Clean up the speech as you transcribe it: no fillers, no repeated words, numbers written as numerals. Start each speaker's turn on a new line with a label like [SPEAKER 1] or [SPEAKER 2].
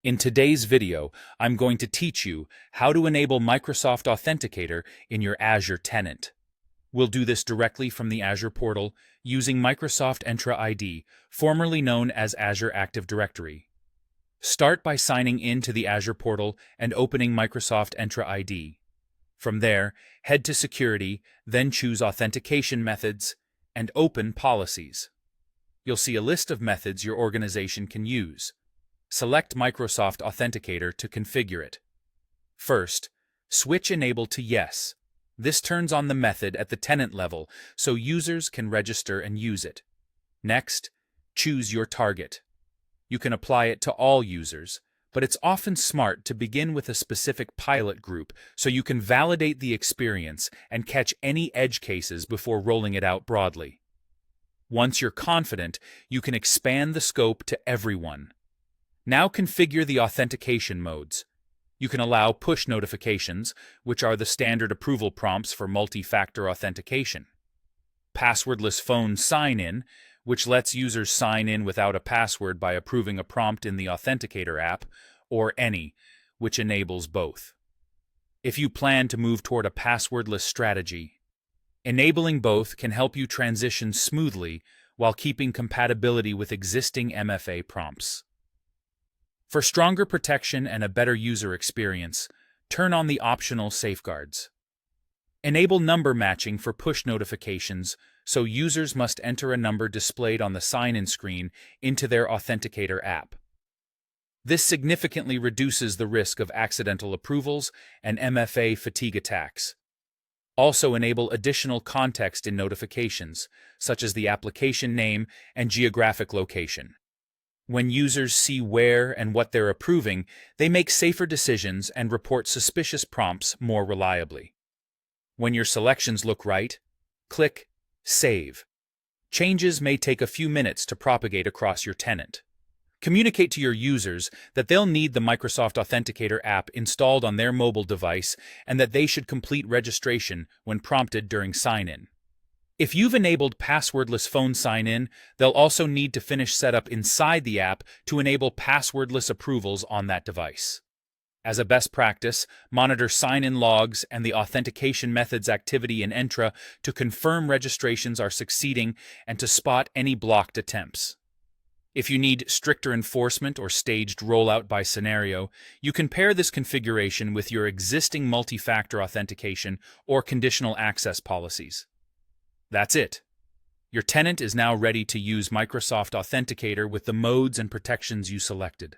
[SPEAKER 1] In today's video, I'm going to teach you how to enable Microsoft Authenticator in your Azure tenant. We'll do this directly from the Azure portal using Microsoft Entra ID, formerly known as Azure Active Directory. Start by signing in to the Azure portal and opening Microsoft Entra ID. From there, head to Security, then choose Authentication Methods, and open Policies. You'll see a list of methods your organization can use. Select Microsoft Authenticator to configure it. First, switch Enable to Yes. This turns on the method at the tenant level so users can register and use it. Next, choose your target. You can apply it to all users, but it's often smart to begin with a specific pilot group so you can validate the experience and catch any edge cases before rolling it out broadly. Once you're confident, you can expand the scope to everyone. Now configure the authentication modes. You can allow push notifications, which are the standard approval prompts for multi-factor authentication. Passwordless phone sign-in, which lets users sign in without a password by approving a prompt in the Authenticator app, or any, which enables both. If you plan to move toward a passwordless strategy, enabling both can help you transition smoothly while keeping compatibility with existing MFA prompts. For stronger protection and a better user experience, turn on the optional safeguards. Enable number matching for push notifications, so users must enter a number displayed on the sign-in screen into their Authenticator app. This significantly reduces the risk of accidental approvals and MFA fatigue attacks. Also enable additional context in notifications, such as the application name and geographic location. When users see where and what they're approving, they make safer decisions and report suspicious prompts more reliably. When your selections look right, click Save. Changes may take a few minutes to propagate across your tenant. Communicate to your users that they'll need the Microsoft Authenticator app installed on their mobile device and that they should complete registration when prompted during sign-in. If you've enabled passwordless phone sign-in, they'll also need to finish setup inside the app to enable passwordless approvals on that device. As a best practice, monitor sign-in logs and the authentication methods activity in Entra to confirm registrations are succeeding and to spot any blocked attempts. If you need stricter enforcement or staged rollout by scenario, you can pair this configuration with your existing multi-factor authentication or conditional access policies. That's it. Your tenant is now ready to use Microsoft Authenticator with the modes and protections you selected.